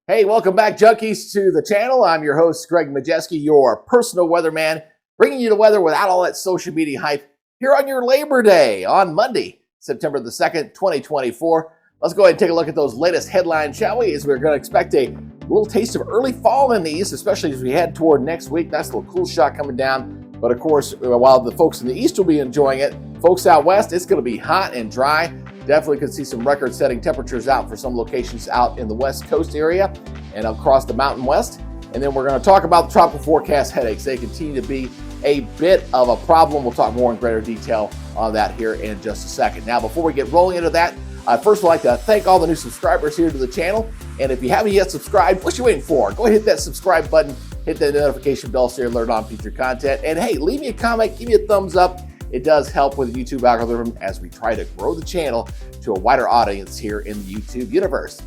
Hey, welcome back, junkies, to the channel. I'm your host, Greg Majeski, your personal weatherman, bringing you the weather without all that social media hype here on your Labor Day on Monday, September the 2nd, 2024. Let's go ahead and take a look at those latest headlines, shall we? As we're going to expect a little taste of early fall in the east, especially as we head toward next week. Nice little cool shot coming down. But of course, while the folks in the east will be enjoying it, folks out west, it's going to be hot and dry. Definitely could see some record-setting temperatures out for some locations out in the west coast area and across the mountain west. And then we're going to talk about the tropical forecast headaches. They continue to be a bit of a problem. We'll talk more in greater detail on that here in just a second. Now, before we get rolling into that, first, I'd like to thank all the new subscribers here to the channel. And if you haven't yet subscribed, what you waiting for? Go ahead and hit that subscribe button, hit that notification bell so you're alerted on future content. And hey, leave me a comment, give me a thumbs up. It does help with the YouTube algorithm as we try to grow the channel to a wider audience here in the YouTube universe.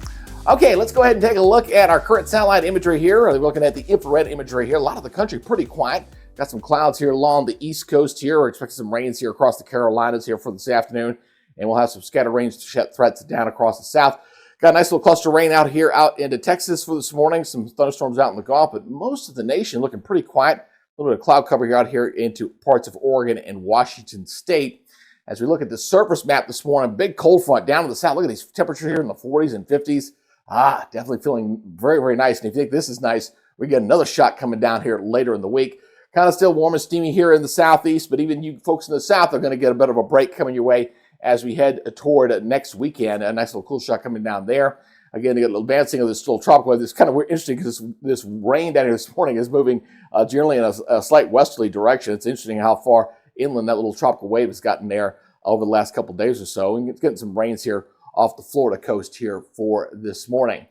Okay, let's go ahead and take a look at our current satellite imagery here. We're looking at the infrared imagery here. A lot of the country pretty quiet. Got some clouds here along the east coast here. We're expecting some rains here across the Carolinas here for this afternoon. And we'll have some scattered rain threats down across the south. Got a nice little cluster of rain out here out into Texas for this morning. Some thunderstorms out in the Gulf, but most of the nation looking pretty quiet. A little bit of cloud cover here out here into parts of Oregon and Washington State. As we look at the surface map this morning, big cold front down to the south. Look at these temperatures here in the 40s and 50s. Definitely feeling very, very nice. And if you think this is nice, we get another shot coming down here later in the week. Kind of still warm and steamy here in the southeast, but even you folks in the south are going to get a bit of a break coming your way as we head toward next weekend. A nice little cool shot coming down there. Again, you get a little advancing of this little tropical weather. It's kind of interesting because this rain down here this morning is moving generally in a slight westerly direction. It's interesting how far inland that little tropical wave has gotten there over the last couple of days or so. And it's getting some rains here off the Florida coast here for this morning.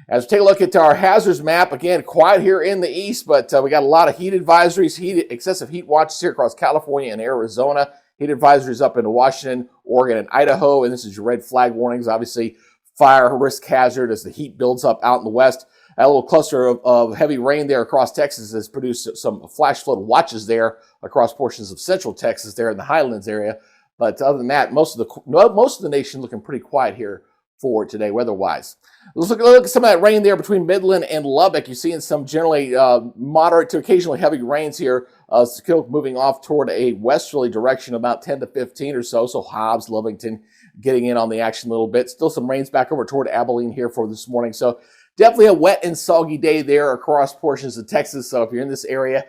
As we take a look at our hazards map, again, quiet here in the east, but we got a lot of heat advisories, excessive heat watches here across California and Arizona. Heat advisories up into Washington, Oregon, and Idaho. And this is your red flag warnings, obviously. Fire risk hazard as the heat builds up out in the west. A little cluster of heavy rain there across Texas has produced some flash flood watches there across portions of central Texas there in the highlands area. But other than that, most of the nation looking pretty quiet here for today weather-wise. Let's look at some of that rain there between Midland and Lubbock. You're seeing some generally moderate to occasionally heavy rains here, still moving off toward a westerly direction about 10 to 15 or so. So Hobbs, Lovington getting in on the action a little bit. Still some rains back over toward Abilene here for this morning. So definitely a wet and soggy day there across portions of Texas. So if you're in this area,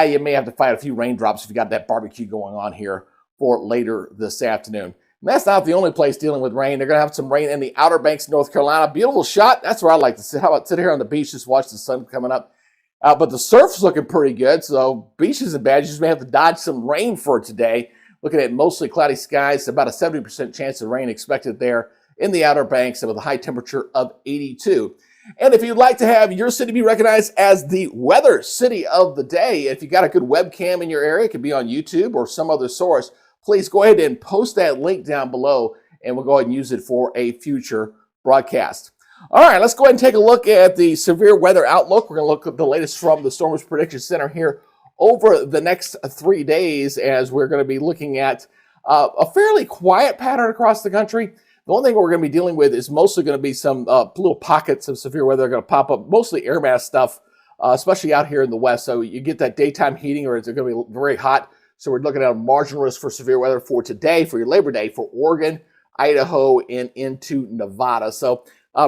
you may have to fight a few raindrops if you got that barbecue going on here for later this afternoon. And that's not the only place dealing with rain. They're going to have some rain in the Outer Banks, North Carolina. Beautiful shot. That's where I like to sit. How about sit here on the beach, just watch the sun coming up. But the surf's looking pretty good. So beach isn't bad. You just may have to dodge some rain for today. Looking at mostly cloudy skies, about a 70% chance of rain expected there in the Outer Banks with a high temperature of 82. And if you'd like to have your city be recognized as the weather city of the day, if you got a good webcam in your area, it could be on YouTube or some other source, please go ahead and post that link down below and we'll go ahead and use it for a future broadcast. All right, let's go ahead and take a look at the severe weather outlook. We're going to look at the latest from the Storm Surge Prediction Center here over the next 3 days as we're going to be looking at a fairly quiet pattern across the country. The only thing we're going to be dealing with is mostly going to be some little pockets of severe weather that are going to pop up, mostly air mass stuff, especially out here in the west. So you get that daytime heating or it's going to be very hot. So we're looking at a marginal risk for severe weather for today, for your Labor Day, for Oregon, Idaho, and into Nevada. So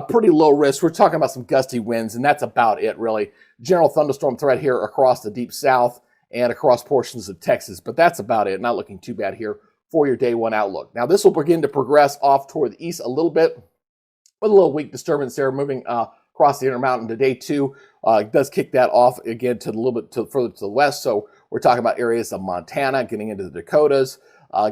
pretty low risk. We're talking about some gusty winds, and that's about it, really. General thunderstorm threat here across the deep south and across portions of Texas, but that's about it. Not looking too bad here for your day one outlook. Now, this will begin to progress off toward the east a little bit with a little weak disturbance there moving across the Intermountain to day two. It does kick that off again to a little bit further to the west. So we're talking about areas of Montana, getting into the Dakotas,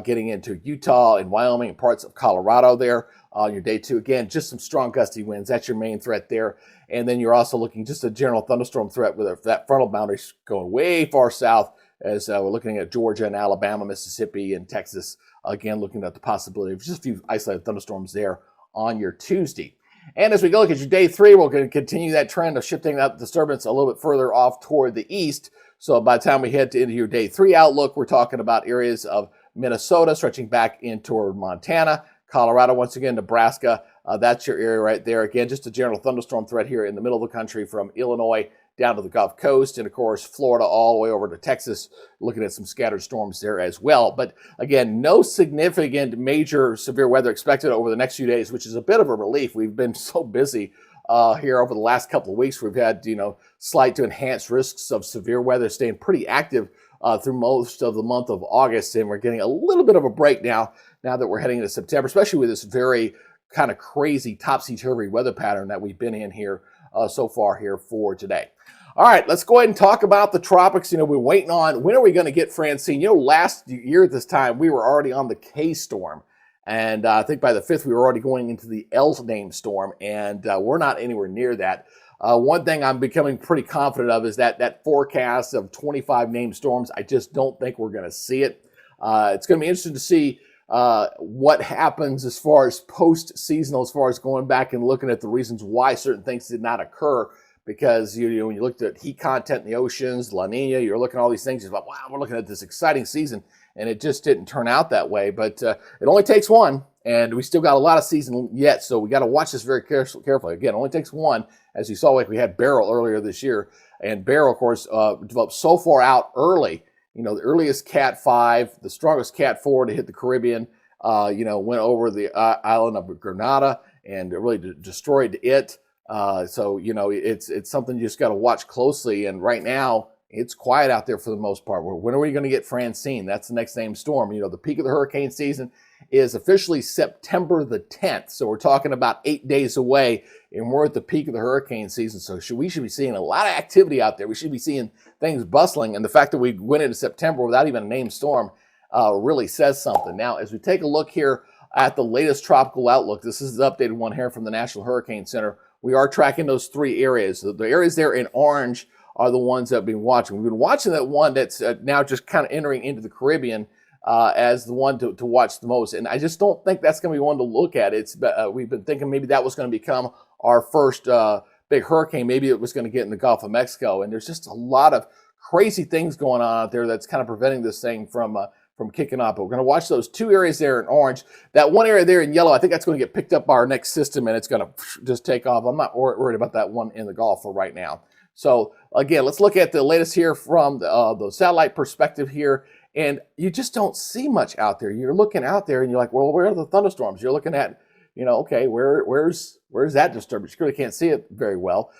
getting into Utah and Wyoming and parts of Colorado there on your day two. Again, just some strong gusty winds. That's your main threat there. And then you're also looking just a general thunderstorm threat with that frontal boundary going way far south as we're looking at Georgia and Alabama, Mississippi, and Texas. Again, looking at the possibility of just a few isolated thunderstorms there on your Tuesday. And as we go look at your day three, we're going to continue that trend of shifting that disturbance a little bit further off toward the east. So by the time we head into your day three outlook, we're talking about areas of Minnesota stretching back in toward Montana, Colorado, once again, Nebraska, That's your area right there. Again, just a general thunderstorm threat here in the middle of the country from Illinois down to the Gulf Coast, and of course, Florida all the way over to Texas, looking at some scattered storms there as well. But again, no significant major severe weather expected over the next few days, which is a bit of a relief. We've been so busy here over the last couple of weeks. We've had, slight to enhanced risks of severe weather staying pretty active through most of the month of August, and we're getting a little bit of a break now that we're heading into September, especially with this very kind of crazy topsy-turvy weather pattern that we've been in here so far here for today. All right, let's go ahead and talk about the tropics. We're waiting on, when are we going to get Francine? Last year at this time, we were already on the K storm. And I think by the 5th, we were already going into the L name storm, and we're not anywhere near that. One thing I'm becoming pretty confident of is that forecast of 25 named storms. I just don't think we're going to see it. It's going to be interesting to see what happens as far as post-seasonal, as far as going back and looking at the reasons why certain things did not occur. Because when you looked at heat content in the oceans, La Nina, you're looking at all these things. You're like, wow, we're looking at this exciting season, and it just didn't turn out that way. But it only takes one, and we still got a lot of season yet, so we got to watch this very carefully. Again, it only takes one, as you saw, like we had Beryl earlier this year, and Beryl, of course, developed so far out early. The earliest Cat 5, the strongest Cat 4 to hit the Caribbean. Went over the island of Grenada and really destroyed it. So it's something you just got to watch closely. And right now, it's quiet out there for the most part. When are we going to get Francine? That's the next named storm. The peak of the hurricane season is officially September the 10th. So we're talking about 8 days away, and we're at the peak of the hurricane season. So we should be seeing a lot of activity out there. We should be seeing things bustling. And the fact that we went into September without even a named storm really says something. Now, as we take a look here at the latest tropical outlook, this is the updated one here from the National Hurricane Center. We are tracking those 3 areas. The areas there in orange are the ones that we've been watching. We've been watching that one that's now just kind of entering into the Caribbean as the one to watch the most. And I just don't think that's going to be one to look at. We've been thinking maybe that was going to become our first big hurricane. Maybe it was going to get in the Gulf of Mexico. And there's just a lot of crazy things going on out there that's kind of preventing this thing from kicking off. But we're going to watch those 2 areas there in orange. That one area there in yellow, I think that's going to get picked up by our next system, and it's going to just take off. I'm not worried about that one in the Gulf for right now. So again, let's look at the latest here from the satellite perspective here. And you just don't see much out there. You're looking out there and you're like, well, where are the thunderstorms? You're looking at, okay, where's that disturbance? You really can't see it very well.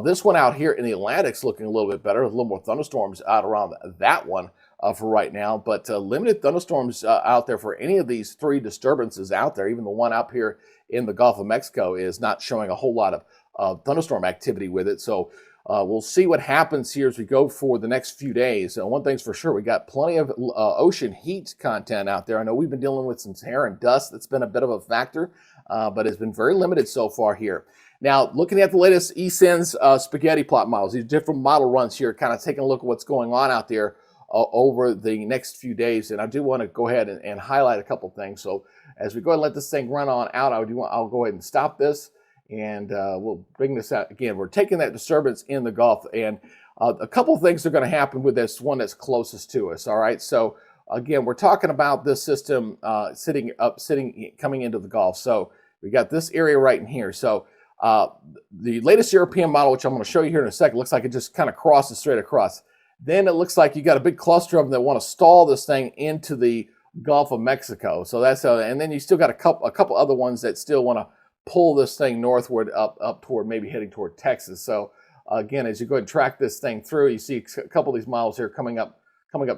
This one out here in the Atlantic's looking a little bit better. A little more thunderstorms out around that one for right now. But limited thunderstorms out there for any of these 3 disturbances out there. Even the one up here in the Gulf of Mexico is not showing a whole lot of thunderstorm activity with it. So we'll see what happens here as we go for the next few days. And one thing's for sure, we got plenty of ocean heat content out there. I know we've been dealing with some Saharan dust that's been a bit of a factor, but it's been very limited so far here. Now, looking at the latest eSIN's spaghetti plot models, these different model runs here, kind of taking a look at what's going on out there over the next few days. And I do want to go ahead and highlight a couple things. So as we go ahead and let this thing run on out, I'll go ahead and stop this. And we'll bring this out again. We're taking that disturbance in the Gulf, and a couple of things are going to happen with this one that's closest to us. All right, so again, we're talking about this system coming into the Gulf. So we got this area right in here. So the latest European model, which I'm going to show you here in a second, looks like it just kind of crosses straight across. Then it looks like you got a big cluster of them that want to stall this thing into the Gulf of Mexico. So that's and then you still got a couple other ones that still want to pull this thing northward up toward maybe heading toward Texas. So again, as you go ahead and track this thing through, you see a couple of these models here coming up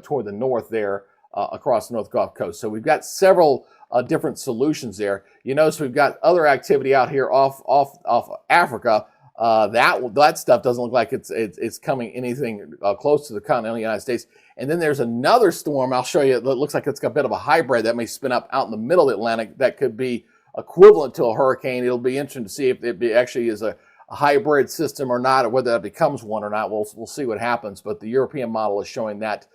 toward the north there across the North Gulf Coast. So we've got several different solutions there. You notice we've got other activity out here off Africa. That stuff doesn't look like it's coming anything close to the continental United States. And then there's another storm I'll show you. It looks like it's got a bit of a hybrid that may spin up out in the middle of the Atlantic that could be equivalent to a hurricane. It'll be interesting to see if it actually is a hybrid system or not, or whether that becomes one or not. We'll see what happens. But the European model is showing that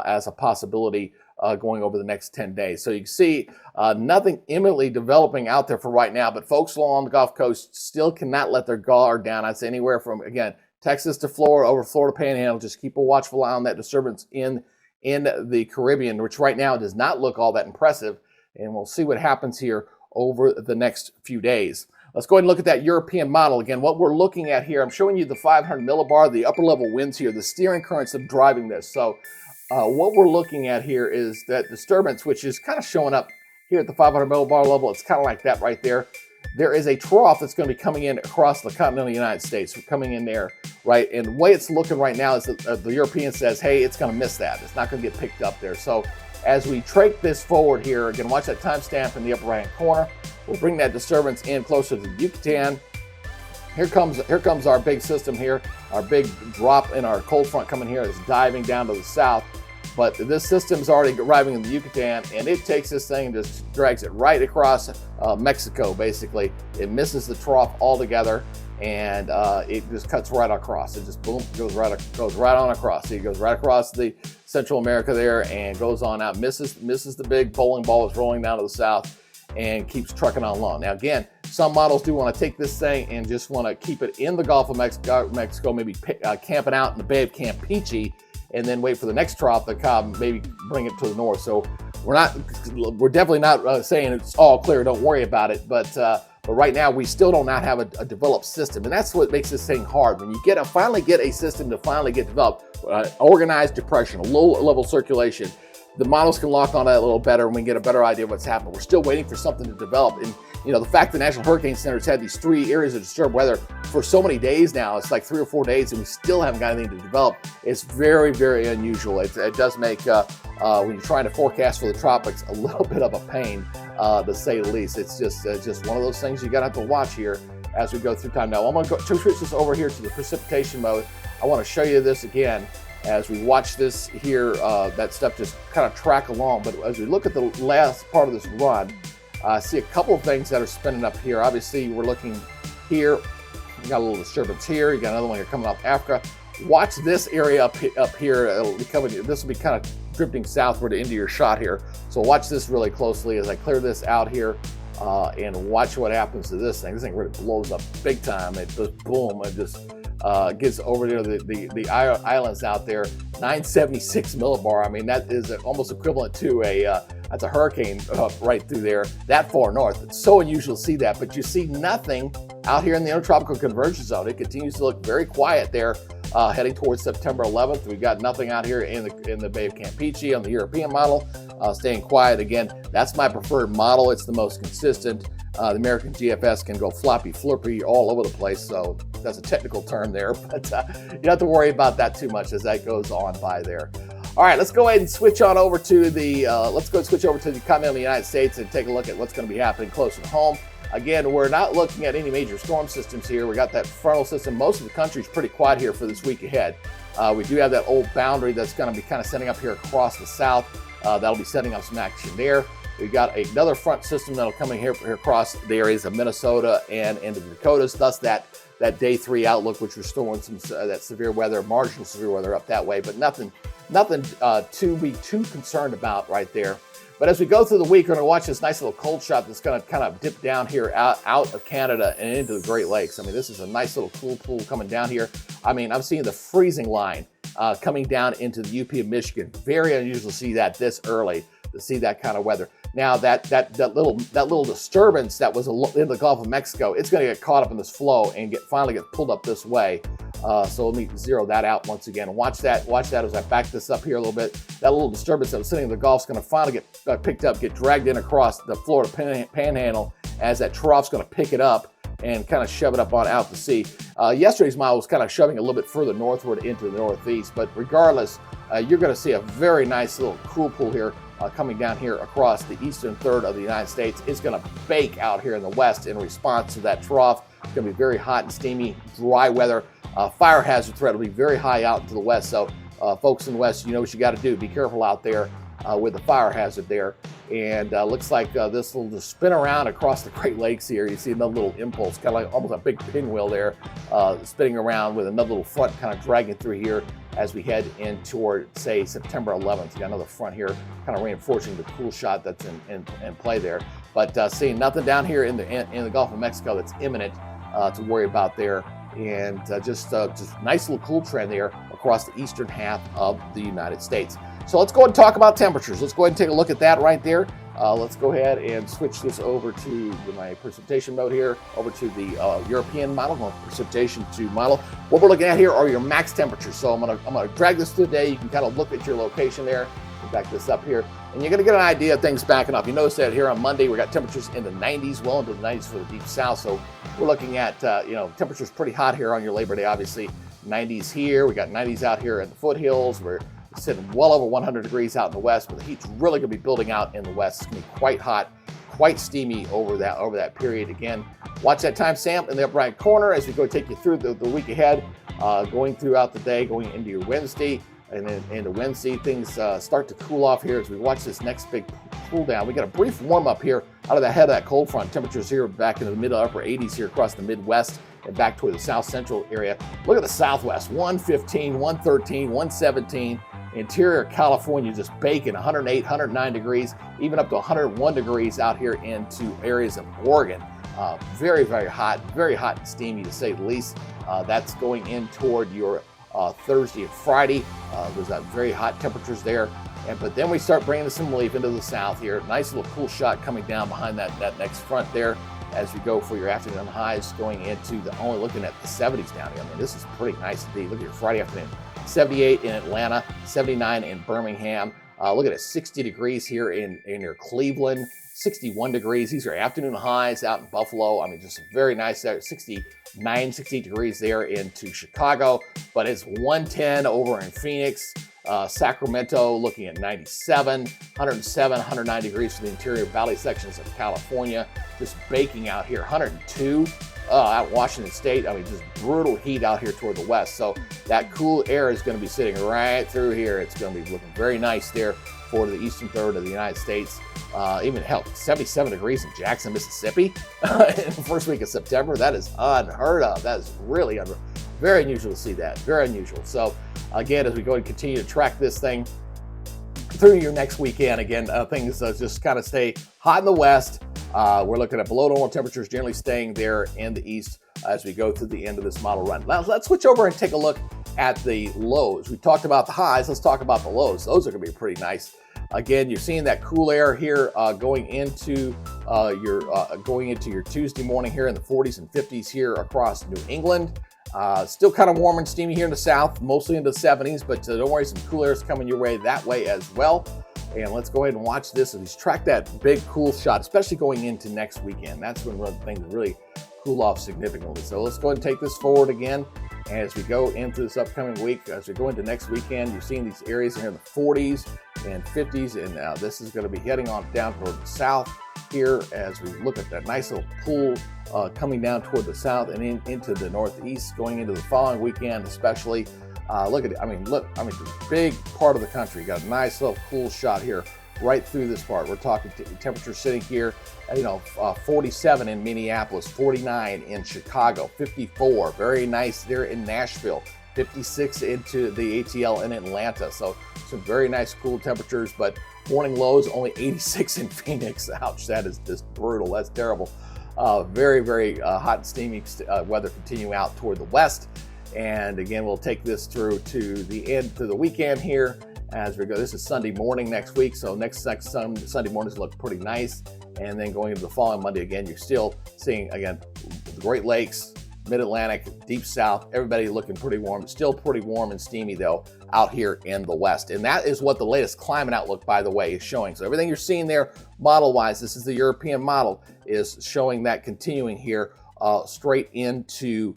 as a possibility going over the next 10 days. So you can see nothing imminently developing out there for right now, but folks along the Gulf Coast still cannot let their guard down. I'd say anywhere from, again, Texas to Florida, over Florida Panhandle. Just keep a watchful eye on that disturbance in the Caribbean, which right now does not look all that impressive. And we'll see what happens here over the next few days. Let's go ahead and look at that European model. Again, what we're looking at here, I'm showing you the 500 millibar, the upper level winds here, the steering currents of driving this. So what we're looking at here is that disturbance, which is kind of showing up here at the 500 millibar level. It's kind of like that right there. There is a trough that's going to be coming in across the continental United States. We're coming in there, right? And the way it's looking right now is that the European says, hey, it's going to miss that. It's not going to get picked up there. So as we trek this forward here, again, watch that timestamp in the upper right-hand corner. We'll bring that disturbance in closer to the Yucatan. Here comes our big system here, our big drop in our cold front coming here. It's diving down to the south. But this system's already arriving in the Yucatan, and it takes this thing and just drags it right across Mexico, basically. It misses the trough altogether, and it just cuts right across. It just, boom, goes right on across. See, it goes right across the Central America there and goes on out, misses the big bowling ball that's rolling down to the south, and keeps trucking on along. Now, again, some models do want to take this thing and just want to keep it in the Gulf of Mexico, maybe camping out in the Bay of Campeche, and then wait for the next trough to come, maybe bring it to the north. So we're definitely not saying it's all clear, don't worry about it. But right now, we still do not have a developed system. And that's what makes this thing hard. When you finally get a system to finally get developed, organized depression, a low level circulation, the models can lock on that a little better and we can get a better idea of what's happening. We're still waiting for something to develop. And the fact the National Hurricane Center's had these 3 areas of disturbed weather for so many days now, it's like 3 or 4 days, and we still haven't got anything to develop. It's very, very unusual. It does make, when you're trying to forecast for the tropics, a little bit of a pain, to say the least. It's just one of those things you got to have to watch here as we go through time. Now, I'm going to switch this over here to the precipitation mode. I want to show you this again as we watch this here, that stuff just kind of track along. But as we look at the last part of this run, see a couple of things that are spinning up here. Obviously, we're looking here. You got a little disturbance here. You got another one here coming off Africa. Watch this area up here. This will be kind of drifting southward into your shot here. So watch this really closely as I clear this out here, and watch what happens to this thing. This thing really blows up big time. It just boom, it just gets over there the islands out there. 976 millibar. I mean, that is almost equivalent to that's a hurricane right through there, that far north. It's so unusual to see that, but you see nothing out here in the intertropical convergence zone. It continues to look very quiet there, heading towards September 11th. We've got nothing out here in the Bay of Campeche on the European model, staying quiet. Again, that's my preferred model. It's the most consistent. The American GFS can go floppy, flirpy all over the place, so that's a technical term there, but you don't have to worry about that too much as that goes on by there. All right, let's go ahead and switch on over to the continental United States and take a look at what's going to be happening closer to home. Again, we're not looking at any major storm systems here. We got that frontal system. Most of the country's pretty quiet here for this week ahead. We do have that old boundary that's going to be kind of setting up here across the south. That'll be setting up some action there. We've got another front system that'll come in here across the areas of Minnesota and into the Dakotas. Thus, that day 3 outlook, which we're storing some that severe weather, marginal severe weather up that way, but nothing to be too concerned about right there. But as we go through the week, we're going to watch this nice little cold shot that's going to kind of dip down here out of Canada and into the Great Lakes. I mean, this is a nice little cool pool coming down here. I mean, I'm seeing the freezing line coming down into the UP of Michigan. Very unusual to see that this early, to see that kind of weather. Now that little disturbance that was in the Gulf of Mexico, it's going to get caught up in this flow and finally get pulled up this way. So let me zero that out once again. Watch that as I back this up here a little bit. That little disturbance that was sitting in the Gulf is going to finally get picked up, get dragged in across the Florida Panhandle as that trough's going to pick it up and kind of shove it up on out to sea. Yesterday's model was kind of shoving a little bit further northward into the northeast, but regardless, you're going to see a very nice little cool pool here coming down here across the eastern third of the United States. It's going to bake out here in the west in response to that trough. It's going to be very hot and steamy, dry weather. Fire hazard threat will be very high out into the west. So folks in the west, you know what you got to do. Be careful out there with the fire hazard there. And looks like this will just spin around across the Great Lakes here. You see another little impulse, kind of like almost a big pinwheel there, spinning around with another little front kind of dragging through here as we head in toward, say, September 11th. You got another front here kind of reinforcing the cool shot that's in play there. But seeing nothing down here in the Gulf of Mexico that's imminent to worry about there. And just nice little cool trend there across the eastern half of the United States. So let's go ahead and talk about temperatures. Let's go ahead and take a look at that right there. Let's go ahead and switch this over to my precipitation mode here, over to the European model, precipitation to model. What we're looking at here are your max temperatures. So I'm gonna drag this through the day. You can kind of look at your location there. Back this up here, and you're gonna get an idea of things backing up. You notice that here on Monday we got temperatures in the 90s, well into the 90s for the deep south. So we're looking at temperatures pretty hot here on your Labor Day. Obviously 90s here, we got 90s out here in the foothills. We're sitting well over 100 degrees out in the west, but the heat's really gonna be building out in the west. It's gonna be quite hot, quite steamy over that period. Again, watch that timestamp in the upper right corner as we go take you through the week ahead, going throughout the day, going into your Wednesday. And then into Wednesday, things start to cool off here as we watch this next big cool down. We got a brief warm up here out of the head of that cold front. Temperatures here back into the mid to upper 80s here across the Midwest and back toward the south central area. Look at the Southwest, 115, 113, 117. Interior California just baking 108, 109 degrees, even up to 101 degrees out here into areas of Oregon. Very, very hot and steamy to say the least. That's going in toward your Thursday and Friday. There's that very hot temperatures there. But then we start bringing some relief into the south here. Nice little cool shot coming down behind that next front there as we go for your afternoon highs going into only looking at the 70s down here. I mean, this is pretty nice indeed. Look at your Friday afternoon. 78 in Atlanta, 79 in Birmingham. Look at it, 60 degrees here in your Cleveland, 61 degrees. These are afternoon highs out in Buffalo. I mean, just very nice there. 69, 68 degrees there into Chicago, but it's 110 over in Phoenix. Sacramento looking at 97, 107, 109 degrees for the interior valley sections of California. Just baking out here, 102 out Washington State. I mean, just brutal heat out here toward the west. So that cool air is going to be sitting right through here. It's going to be looking very nice there for the eastern third of the United States. Even hell, 77 degrees in Jackson, Mississippi in the first week of September. That is unheard of. That is really very unusual to see that. Very unusual. So again, as we go and continue to track this thing through your next weekend, again, things just kind of stay hot in the west. We're looking at below normal temperatures generally staying there in the east as we go through the end of this model run. Now let's switch over and take a look at the lows. We talked about the highs. Let's talk about the lows. Those are going to be pretty nice. Again, you're seeing that cool air here going into your Tuesday morning here in the 40s and 50s here across New England. Still kind of warm and steamy here in the south, mostly into the 70s, but don't worry, some cool air is coming your way that way as well. And let's go ahead and watch this and just track that big cool shot, especially going into next weekend. That's when things really cool off significantly. So let's go ahead and take this forward again. As we go into this upcoming week, as we go into next weekend, you're seeing these areas here in the 40s and 50s, and this is going to be heading on down toward the south here as we look at that nice little pool coming down toward the south and into the northeast, going into the following weekend, especially. Look at it. I mean, the big part of the country got a nice little cool shot here right through this part. We're talking temperature sitting here at, 47 in Minneapolis, 49 in Chicago, 54, very nice there in Nashville, 56 into the ATL in Atlanta. So some very nice cool temperatures, but morning lows only 86 in Phoenix. Ouch, that is just brutal. That's terrible. Very, very hot and steamy weather continuing out toward the west. And again, we'll take this through to the end, to the weekend here as we go. This is Sunday morning next week, so next Sunday mornings look pretty nice. And then going into the following Monday, again, you're still seeing, again, the Great Lakes, Mid-Atlantic, Deep South, everybody looking pretty warm. Still pretty warm and steamy, though, out here in the west. And that is what the latest climate outlook, by the way, is showing. So everything you're seeing there model-wise, this is the European model, is showing that continuing here straight into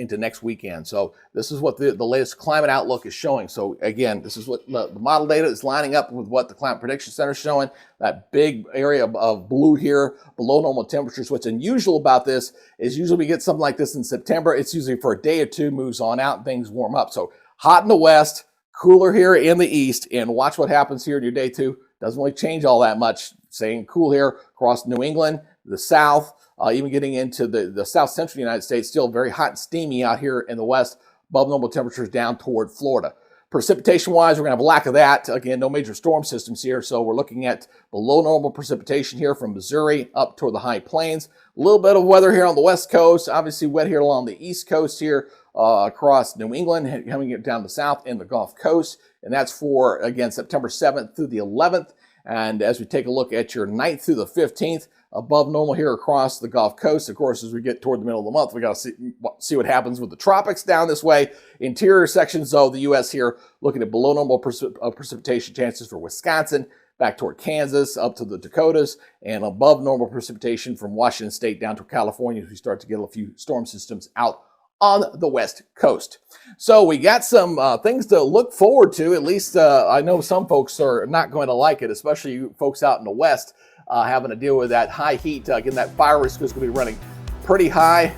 next weekend. So this is what the latest climate outlook is showing. So again, this is what the model data is lining up with what the Climate Prediction Center is showing. That big area of blue here, below normal temperatures. What's unusual about this is usually we get something like this in September. It's usually for a day or two, moves on out, and things warm up. So hot in the west, cooler here in the east, and watch what happens here in your day two. Doesn't really change all that much. Staying cool here across New England, the south, even getting into the south central United States, still very hot and steamy out here in the west, above normal temperatures down toward Florida. Precipitation-wise, we're going to have a lack of that. Again, no major storm systems here, so we're looking at below normal precipitation here from Missouri up toward the high plains. A little bit of weather here on the west coast, obviously wet here along the east coast here across New England, coming down the south in the Gulf Coast, and that's for, again, September 7th through the 11th. And as we take a look at your 9th through the 15th, above normal here across the Gulf Coast. Of course, as we get toward the middle of the month, we got to see what happens with the tropics down this way. Interior sections of the U.S. here looking at below normal precipitation chances for Wisconsin, back toward Kansas, up to the Dakotas, and above normal precipitation from Washington State down to California as we start to get a few storm systems out on the West Coast. So we got some things to look forward to. At least I know some folks are not going to like it, especially you folks out in the West having to deal with that high heat. Again, that fire risk is going to be running pretty high.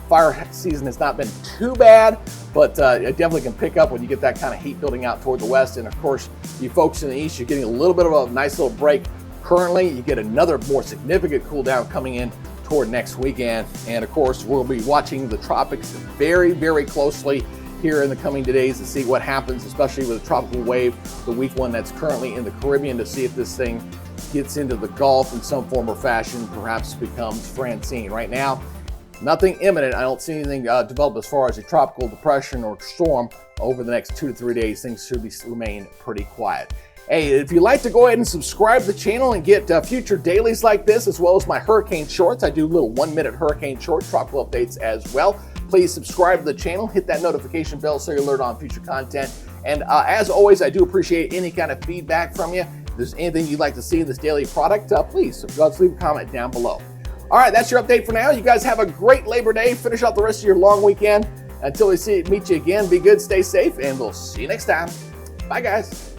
Fire season has not been too bad, but it definitely can pick up when you get that kind of heat building out toward the west. And of course, you folks in the east, you're getting a little bit of a nice little break. Currently, you get another more significant cool down coming in toward next weekend. And of course, we'll be watching the tropics very, very closely here in the coming days to see what happens, especially with a tropical wave, the weak one that's currently in the Caribbean, to see if this thing gets into the Gulf in some form or fashion, perhaps becomes Francine. Right now, nothing imminent. I don't see anything develop as far as a tropical depression or storm over the next 2 to 3 days. Things should remain pretty quiet. Hey, if you'd like to go ahead and subscribe to the channel and get future dailies like this, as well as my hurricane shorts, I do little 1-minute hurricane short tropical updates as well. Please subscribe to the channel, hit that notification bell so you're alerted on future content. And as always, I do appreciate any kind of feedback from you. If there's anything you'd like to see in this daily product, please leave a comment down below. All right, that's your update for now. You guys have a great Labor Day. Finish out the rest of your long weekend. Until we meet you again, be good, stay safe, and we'll see you next time. Bye, guys.